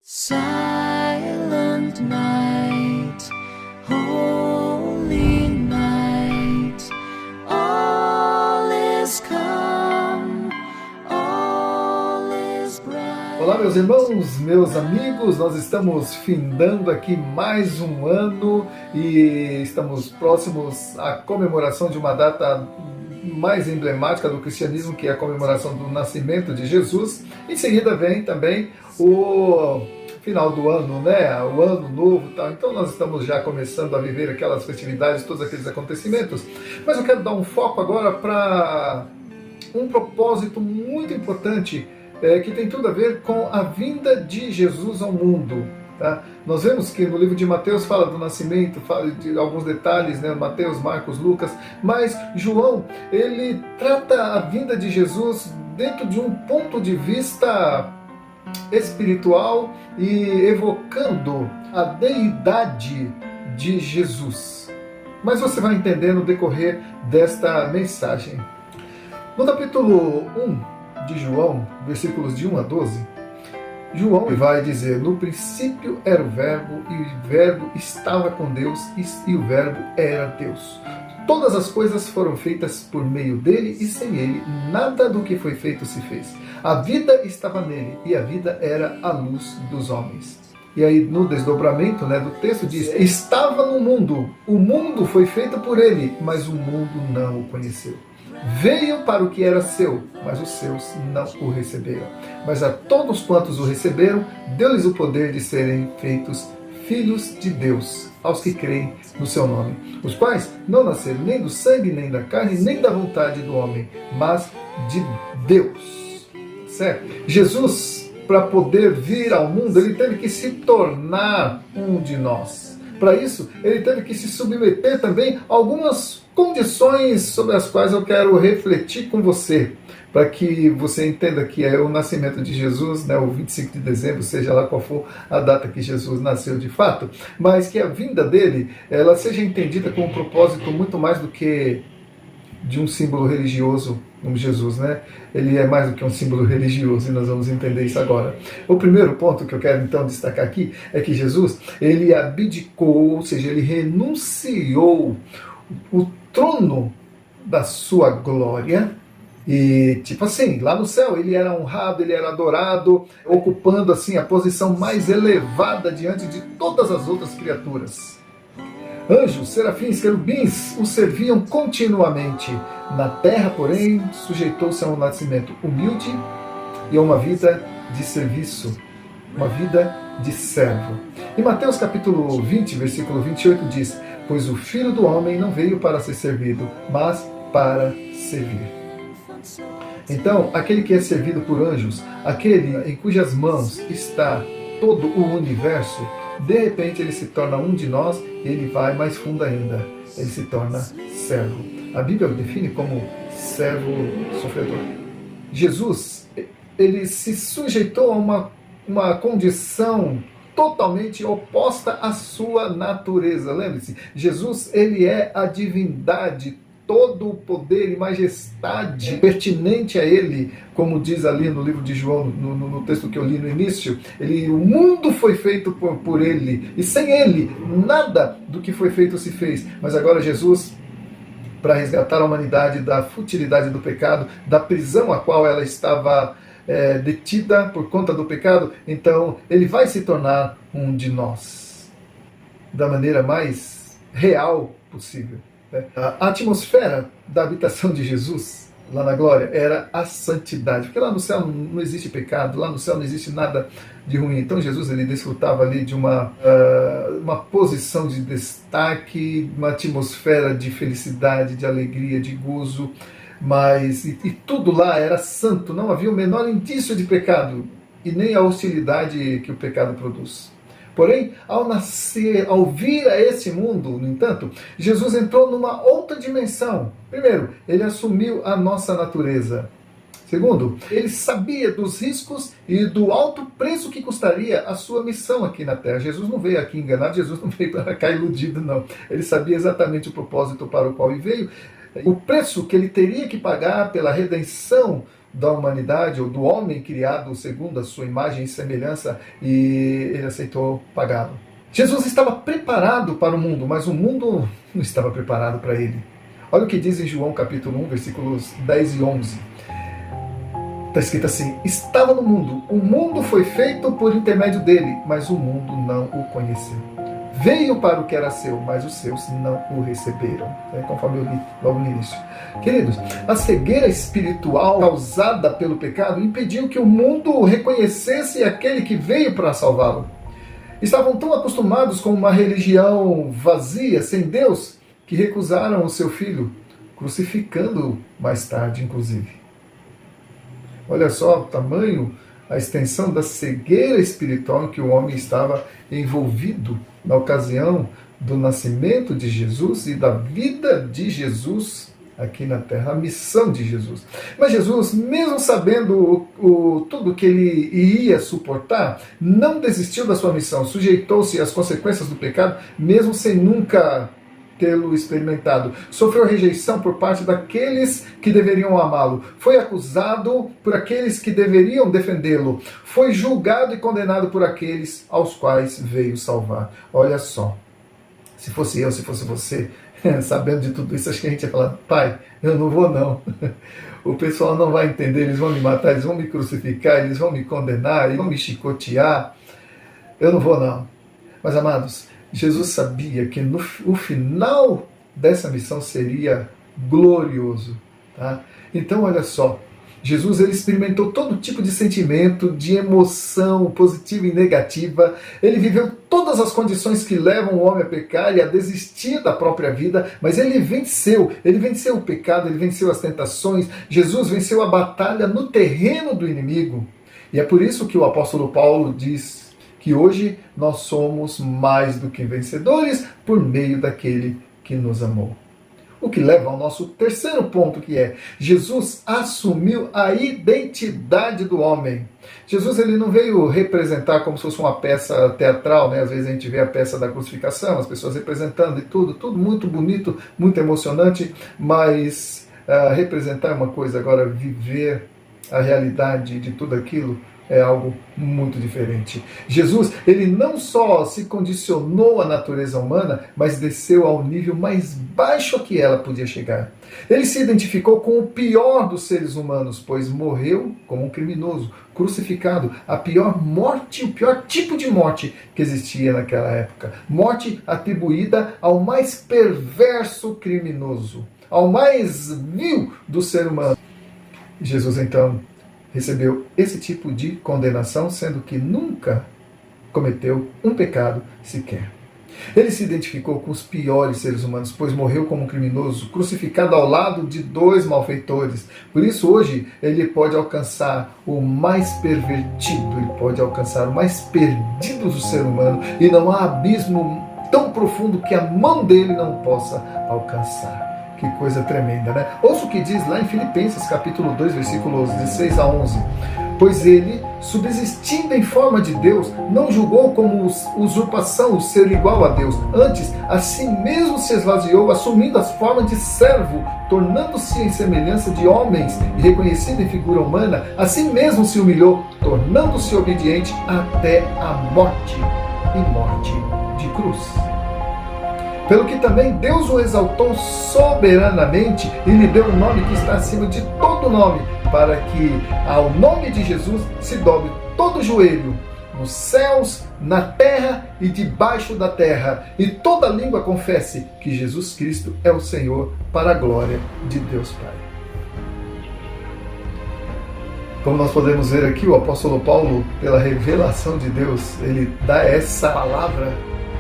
Silent night, holy night, all is calm, all is bright. Olá, meus irmãos, meus amigos, nós estamos findando aqui mais um ano e estamos próximos à comemoração de uma data mais emblemática do cristianismo, que é a comemoração do nascimento de Jesus. Em seguida vem também o final do ano, né? O ano novo, tal. Então nós estamos já começando a viver aquelas festividades, todos aqueles acontecimentos. Mas eu quero dar um foco agora para um propósito muito importante, que tem tudo a ver com a vinda de Jesus ao mundo. Tá? Nós vemos que no livro de Mateus fala do nascimento, fala de alguns detalhes, né? Mateus, Marcos, Lucas, mas João, ele trata a vinda de Jesus dentro de um ponto de vista espiritual e evocando a deidade de Jesus. Mas você vai entender no decorrer desta mensagem. No capítulo 1 de João, versículos de 1 a 12, João vai dizer: no princípio era o verbo, e o verbo estava com Deus, e o verbo era Deus. Todas as coisas foram feitas por meio dele, e sem ele nada do que foi feito se fez. A vida estava nele, e a vida era a luz dos homens. E aí no desdobramento, né, do texto diz: estava no mundo, o mundo foi feito por ele, mas o mundo não o conheceu. Veio para o que era seu, mas os seus não o receberam. Mas a todos quantos o receberam, deu-lhes o poder de serem feitos filhos de Deus, aos que creem no seu nome, os quais não nasceram nem do sangue, nem da carne, nem da vontade do homem, mas de Deus. Certo? Jesus, para poder vir ao mundo, ele teve que se tornar um de nós. Para isso, ele teve que se submeter também a algumas condições sobre as quais eu quero refletir com você, para que você entenda que é o nascimento de Jesus, né, o 25 de dezembro, seja lá qual for a data que Jesus nasceu de fato, mas que a vinda dele, ela seja entendida com um propósito muito mais do que de um símbolo religioso, como Jesus, né? Ele é mais do que um símbolo religioso, e nós vamos entender isso agora. O primeiro ponto que eu quero então destacar aqui é que Jesus, ele abdicou, ou seja, ele renunciou o trono da sua glória. E tipo assim, lá no céu ele era honrado, ele era adorado, ocupando assim a posição mais elevada diante de todas as outras criaturas. Anjos, serafins, querubins o serviam continuamente. Na terra, porém, sujeitou-se a um nascimento humilde e a uma vida de serviço, uma vida de servo. Em Mateus capítulo 20, versículo 28 diz: pois o Filho do Homem não veio para ser servido, mas para servir. Então, aquele que é servido por anjos, aquele em cujas mãos está todo o universo, de repente ele se torna um de nós, e ele vai mais fundo ainda, ele se torna servo. A Bíblia o define como servo sofredor. Jesus, ele se sujeitou a uma condição totalmente oposta à sua natureza. Lembre-se, Jesus, ele é a divindade, todo o poder e majestade pertinente a ele, como diz ali no livro de João, no texto que eu li no início, o mundo foi feito por ele, e sem ele nada do que foi feito se fez. Mas agora Jesus, para resgatar a humanidade da futilidade do pecado, da prisão a qual ela estava detida por conta do pecado, então ele vai se tornar um de nós, da maneira mais real possível. A atmosfera da habitação de Jesus, lá na glória, era a santidade, porque lá no céu não existe pecado, lá no céu não existe nada de ruim. Então Jesus, ele desfrutava ali de uma posição de destaque, uma atmosfera de felicidade, de alegria, de gozo, mas e tudo lá era santo, não havia o menor indício de pecado, e nem a hostilidade que o pecado produz. Porém, ao nascer, ao vir a esse mundo, no entanto, Jesus entrou numa outra dimensão. Primeiro, ele assumiu a nossa natureza. Segundo, ele sabia dos riscos e do alto preço que custaria a sua missão aqui na Terra. Jesus não veio aqui enganado, Jesus não veio para cá iludido, não. Ele sabia exatamente o propósito para o qual ele veio, o preço que ele teria que pagar pela redenção da humanidade, ou do homem criado segundo a sua imagem e semelhança, e ele aceitou pagá-lo. Jesus estava preparado para o mundo, mas o mundo não estava preparado para ele. Olha o que diz em João capítulo 1, versículos 10 e 11. Está escrito assim: estava no mundo, o mundo foi feito por intermédio dele, mas o mundo não o conheceu. Veio para o que era seu, mas os seus não o receberam. Conforme eu li logo no início. Queridos, a cegueira espiritual causada pelo pecado impediu que o mundo reconhecesse aquele que veio para salvá-lo. Estavam tão acostumados com uma religião vazia, sem Deus, que recusaram o seu filho, crucificando-o mais tarde, inclusive. Olha só o tamanho, a extensão da cegueira espiritual em que o homem estava envolvido na ocasião do nascimento de Jesus e da vida de Jesus aqui na terra, a missão de Jesus. Mas Jesus, mesmo sabendo tudo que ele iria suportar, não desistiu da sua missão, sujeitou-se às consequências do pecado, mesmo sem nunca tê-lo experimentado. Sofreu rejeição por parte daqueles que deveriam amá-lo. Foi acusado por aqueles que deveriam defendê-lo. Foi julgado e condenado por aqueles aos quais veio salvar. Olha só, se fosse eu, se fosse você, sabendo de tudo isso, acho que a gente ia falar: pai, eu não vou não. O pessoal não vai entender, eles vão me matar, eles vão me crucificar, eles vão me condenar, eles vão me chicotear. Eu não vou não. Mas, amados, Jesus sabia que o final dessa missão seria glorioso. Tá? Então, olha só, Jesus ele experimentou todo tipo de sentimento, de emoção positiva e negativa. Ele viveu todas as condições que levam o homem a pecar e a desistir da própria vida, mas ele venceu o pecado, ele venceu as tentações. Jesus venceu a batalha no terreno do inimigo. E é por isso que o apóstolo Paulo diz que hoje nós somos mais do que vencedores por meio daquele que nos amou. O que leva ao nosso terceiro ponto, que é: Jesus assumiu a identidade do homem. Jesus ele não veio representar como se fosse uma peça teatral, né? Às vezes a gente vê a peça da crucificação, as pessoas representando e tudo muito bonito, muito emocionante, mas representar é uma coisa, agora viver a realidade de tudo aquilo é algo muito diferente. Jesus, ele não só se condicionou à natureza humana, mas desceu ao nível mais baixo a que ela podia chegar. Ele se identificou com o pior dos seres humanos, pois morreu como um criminoso, crucificado, a pior morte, o pior tipo de morte que existia naquela época. Morte atribuída ao mais perverso criminoso, ao mais vil do ser humano. Jesus, então, recebeu esse tipo de condenação, sendo que nunca cometeu um pecado sequer. Ele se identificou com os piores seres humanos, pois morreu como um criminoso, crucificado ao lado de 2 malfeitores. Por isso, hoje, ele pode alcançar o mais pervertido, ele pode alcançar o mais perdido do ser humano, e não há abismo tão profundo que a mão dele não possa alcançar. Que coisa tremenda, né? Ouça o que diz lá em Filipenses, capítulo 2, versículos 16 a 11. Pois ele, subsistindo em forma de Deus, não julgou como usurpação o ser igual a Deus. Antes, a si mesmo se esvaziou, assumindo as formas de servo, tornando-se em semelhança de homens e reconhecido em figura humana. A si mesmo se humilhou, tornando-se obediente até a morte, e morte de cruz. Pelo que também Deus o exaltou soberanamente e lhe deu um nome que está acima de todo nome, para que ao nome de Jesus se dobre todo o joelho, nos céus, na terra e debaixo da terra, e toda língua confesse que Jesus Cristo é o Senhor, para a glória de Deus Pai. Como nós podemos ver aqui, o apóstolo Paulo, pela revelação de Deus, ele dá essa palavra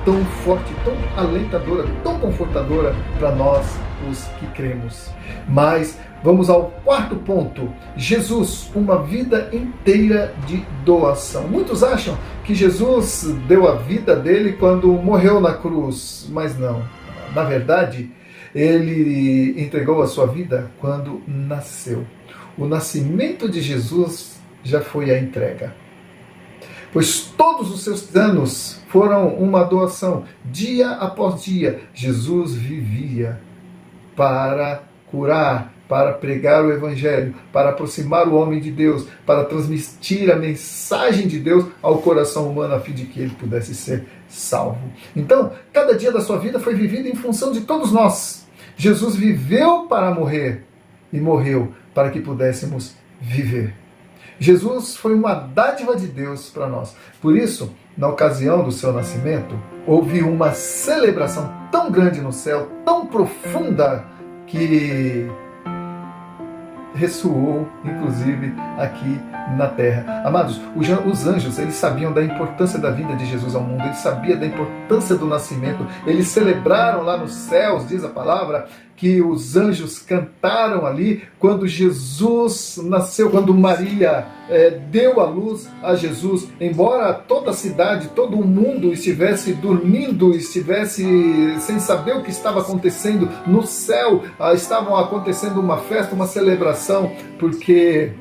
tão forte, tão alentadora, tão confortadora para nós, os que cremos. Mas vamos ao quarto ponto. Jesus, uma vida inteira de doação. Muitos acham que Jesus deu a vida dele quando morreu na cruz, mas não. Na verdade, ele entregou a sua vida quando nasceu. O nascimento de Jesus já foi a entrega. Pois todos os seus anos foram uma doação. Dia após dia, Jesus vivia para curar, para pregar o Evangelho, para aproximar o homem de Deus, para transmitir a mensagem de Deus ao coração humano, a fim de que ele pudesse ser salvo. Então, cada dia da sua vida foi vivido em função de todos nós. Jesus viveu para morrer e morreu para que pudéssemos viver. Jesus foi uma dádiva de Deus para nós. Por isso, na ocasião do seu nascimento, houve uma celebração tão grande no céu, tão profunda, que ressoou, inclusive, aqui na terra. Amados, os anjos, eles sabiam da importância da vinda de Jesus ao mundo, eles sabiam da importância do nascimento, eles celebraram lá nos céus, diz a palavra, que os anjos cantaram ali quando Jesus nasceu, quando Maria deu a luz a Jesus. Embora toda a cidade, todo o mundo estivesse dormindo, estivesse sem saber o que estava acontecendo no céu, estavam acontecendo uma festa, uma celebração, porque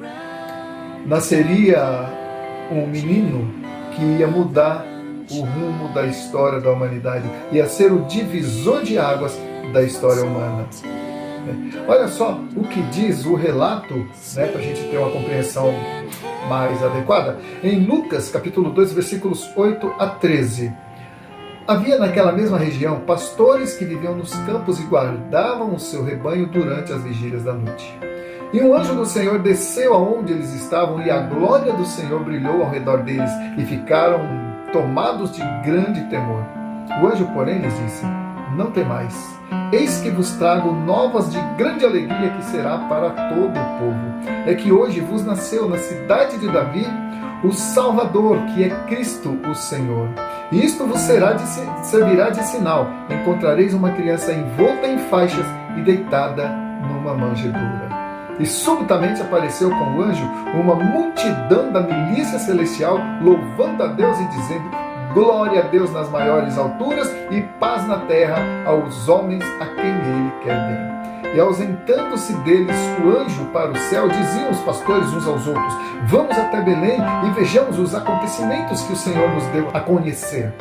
nasceria um menino que ia mudar o rumo da história da humanidade, ia ser o divisor de águas da história humana. Olha só o que diz o relato, para a gente ter uma compreensão mais adequada, em Lucas capítulo 2, versículos 8 a 13. Havia naquela mesma região pastores que viviam nos campos e guardavam o seu rebanho durante as vigílias da noite. E um anjo do Senhor desceu aonde eles estavam, e a glória do Senhor brilhou ao redor deles, e ficaram tomados de grande temor. O anjo, porém, lhes disse: não temais, eis que vos trago novas de grande alegria, que será para todo o povo. É que hoje vos nasceu na cidade de Davi o Salvador, que é Cristo o Senhor. E isto vos servirá de sinal: encontrareis uma criança envolta em faixas e deitada numa manjedoura. E subitamente apareceu com o anjo uma multidão da milícia celestial, louvando a Deus e dizendo: glória a Deus nas maiores alturas e paz na terra aos homens a quem ele quer bem. E ausentando-se deles o anjo para o céu, diziam os pastores uns aos outros: vamos até Belém e vejamos os acontecimentos que o Senhor nos deu a conhecer.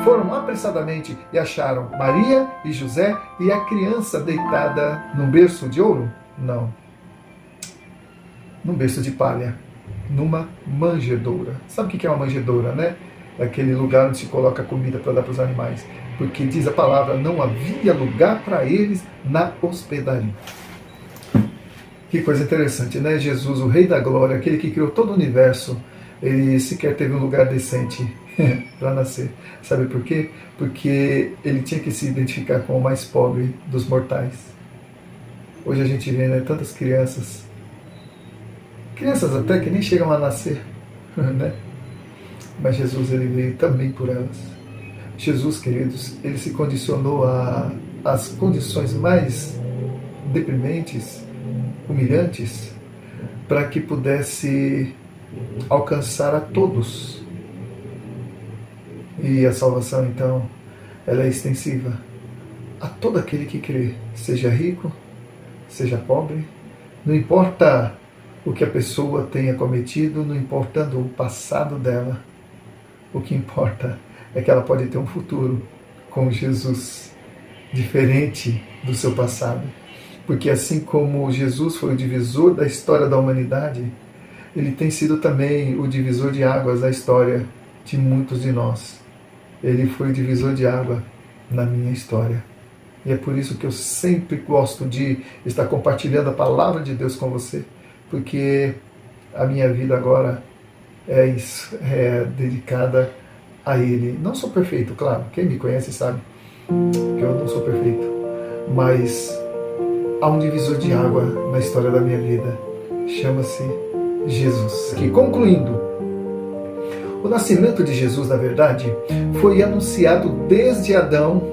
Foram apressadamente e acharam Maria e José e a criança deitada num berço de ouro? Não. Num berço de palha, numa manjedoura. Sabe o que é uma manjedoura, né? É aquele lugar onde se coloca comida para dar para os animais. Porque diz a palavra, não havia lugar para eles na hospedaria. Que coisa interessante, né? Jesus, o Rei da Glória, aquele que criou todo o universo, ele sequer teve um lugar decente para nascer. Sabe por quê? Porque ele tinha que se identificar com o mais pobre dos mortais. Hoje a gente vê, né, tantas crianças até que nem chegam a nascer, né? Mas Jesus, ele veio também por elas. Jesus, queridos, ele se condicionou às condições mais deprimentes, humilhantes, para que pudesse alcançar a todos. E a salvação, então, ela é extensiva a todo aquele que crê, seja rico, seja pobre, não importa o que a pessoa tenha cometido, não importando o passado dela, o que importa é que ela pode ter um futuro com Jesus, diferente do seu passado. Porque assim como Jesus foi o divisor da história da humanidade, ele tem sido também o divisor de águas da história de muitos de nós. Ele foi o divisor de água na minha história. E é por isso que eu sempre gosto de estar compartilhando a palavra de Deus com você, porque a minha vida agora é dedicada a Ele. Não sou perfeito, claro, quem me conhece sabe que eu não sou perfeito, mas há um divisor de água na história da minha vida, chama-se Jesus. Que, concluindo, o nascimento de Jesus, na verdade, foi anunciado desde Adão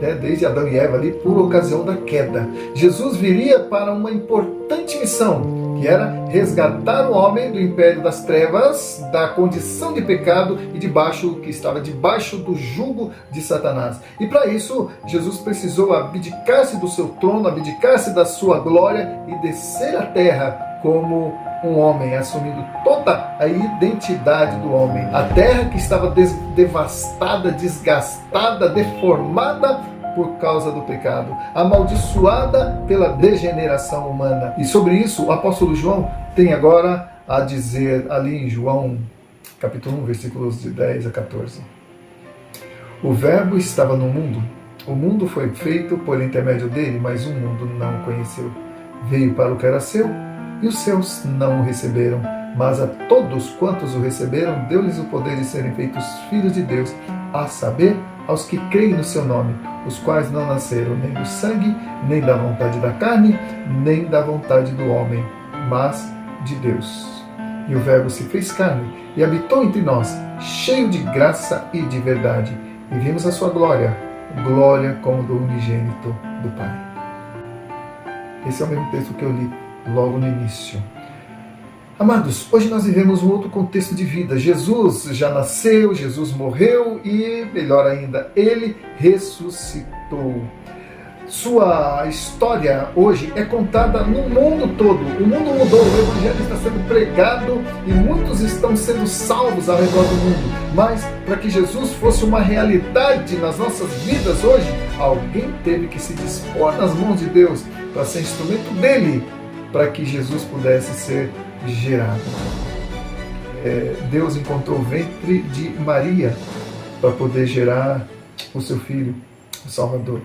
e Eva, ali, por ocasião da queda. Jesus viria para uma importante missão, que era resgatar o homem do império das trevas, da condição de pecado e que estava debaixo do jugo de Satanás. E para isso, Jesus precisou abdicar-se do seu trono, abdicar-se da sua glória e descer à terra como um homem, assumindo toda a identidade do homem. A terra que estava devastada, desgastada, deformada por causa do pecado, amaldiçoada pela degeneração humana. E sobre isso, o apóstolo João tem agora a dizer ali em João, capítulo 1, versículos de 10 a 14. O verbo estava no mundo. O mundo foi feito por intermédio dele, mas o mundo não o conheceu. Veio para o que era seu, e os seus não o receberam. Mas a todos quantos o receberam, deu-lhes o poder de serem feitos filhos de Deus, a saber, aos que creem no seu nome, os quais não nasceram nem do sangue, nem da vontade da carne, nem da vontade do homem, mas de Deus. E o Verbo se fez carne e habitou entre nós, cheio de graça e de verdade. E vimos a sua glória, glória como do unigênito do Pai. Esse é o mesmo texto que eu li logo no início. Amados, hoje nós vivemos um outro contexto de vida. Jesus já nasceu, Jesus morreu e, melhor ainda, Ele ressuscitou. Sua história hoje é contada no mundo todo. O mundo mudou, o Evangelho está sendo pregado e muitos estão sendo salvos ao redor do mundo. Mas para que Jesus fosse uma realidade nas nossas vidas hoje, alguém teve que se dispor nas mãos de Deus para ser instrumento dele, para que Jesus pudesse ser gerado. Deus encontrou o ventre de Maria para poder gerar o seu filho, o Salvador.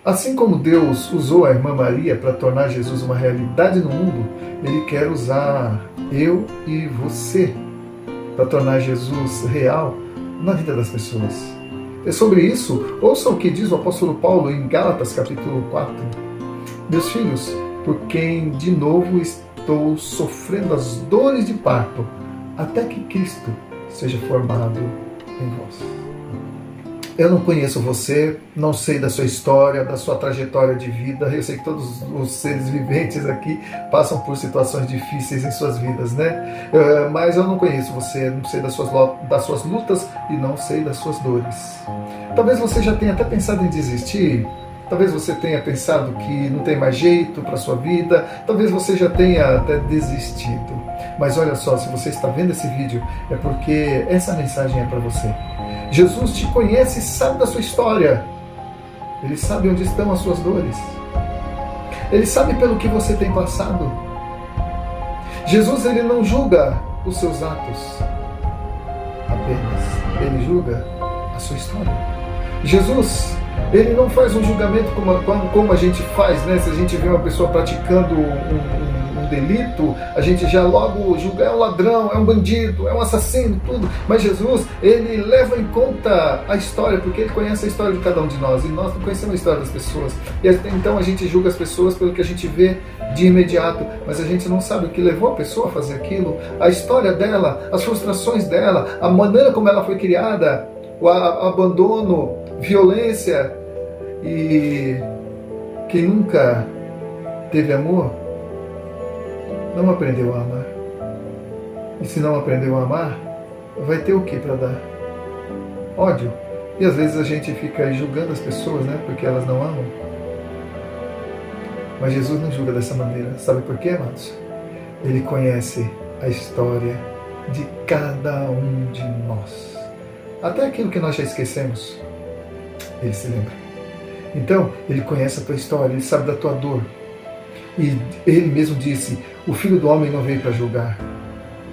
Assim como Deus usou a irmã Maria para tornar Jesus uma realidade no mundo, Ele quer usar eu e você para tornar Jesus real na vida das pessoas. É sobre isso, ouça o que diz o apóstolo Paulo em Gálatas capítulo 4. Meus filhos, por quem de novo estou sofrendo as dores de parto, até que Cristo seja formado em vós. Eu não conheço você, não sei da sua história, da sua trajetória de vida. Eu sei que todos os seres viventes aqui passam por situações difíceis em suas vidas, né? Mas eu não conheço você, não sei das suas lutas e não sei das suas dores. Talvez você já tenha até pensado em desistir. Talvez você tenha pensado que não tem mais jeito para a sua vida. Talvez você já tenha até desistido. Mas olha só, se você está vendo esse vídeo, é porque essa mensagem é para você. Jesus te conhece e sabe da sua história. Ele sabe onde estão as suas dores. Ele sabe pelo que você tem passado. Jesus, ele não julga os seus atos apenas. Ele julga a sua história. Jesus, ele não faz um julgamento como a gente faz, né? Se a gente vê uma pessoa praticando um delito, a gente já logo julga, é um ladrão, é um bandido, é um assassino, tudo. Mas Jesus, ele leva em conta a história, porque ele conhece a história de cada um de nós, e nós não conhecemos a história das pessoas. E então a gente julga as pessoas pelo que a gente vê de imediato, mas a gente não sabe o que levou a pessoa a fazer aquilo, a história dela, as frustrações dela, a maneira como ela foi criada, o abandono, violência. E quem nunca teve amor não aprendeu a amar. E se não aprendeu a amar, vai ter o que para dar? Ódio. E às vezes a gente fica julgando as pessoas, né, porque elas não amam. Mas Jesus não julga dessa maneira. Sabe por quê, amados? Ele conhece a história de cada um de nós. Até aquilo que nós já esquecemos, Ele se lembra. Então, Ele conhece a tua história, Ele sabe da tua dor. E Ele mesmo disse, o Filho do Homem não veio para julgar,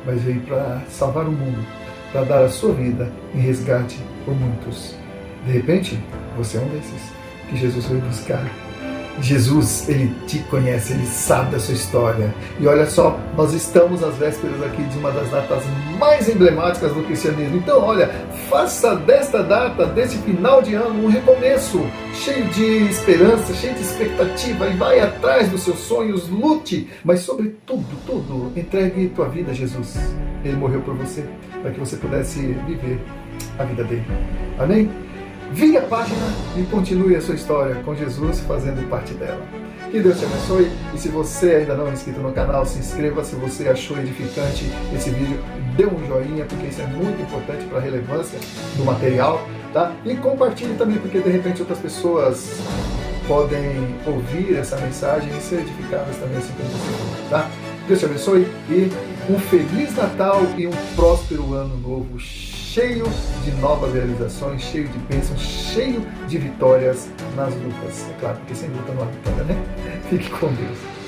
mas veio para salvar o mundo, para dar a sua vida em resgate por muitos. De repente, você é um desses que Jesus veio buscar. Jesus, Ele te conhece, Ele sabe da sua história. E olha só, nós estamos às vésperas aqui de uma das datas mais emblemáticas do cristianismo. Então, olha, faça desta data, desse final de ano, um recomeço, cheio de esperança, cheio de expectativa, e vai atrás dos seus sonhos, lute, mas sobre tudo, entregue tua vida a Jesus. Ele morreu por você, para que você pudesse viver a vida dele. Amém? Vire a página e continue a sua história com Jesus fazendo parte dela. Que Deus te abençoe, e se você ainda não é inscrito no canal, se inscreva. Se você achou edificante esse vídeo, dê um joinha, porque isso é muito importante para a relevância do material, tá? E compartilhe também, porque de repente outras pessoas podem ouvir essa mensagem e ser edificadas também assim como você, tá? Deus te abençoe e um Feliz Natal e um próspero Ano Novo cheio de novas realizações, cheio de bênçãos, cheio de vitórias nas lutas. É claro, porque sem luta não há vitória, né? Fique com Deus.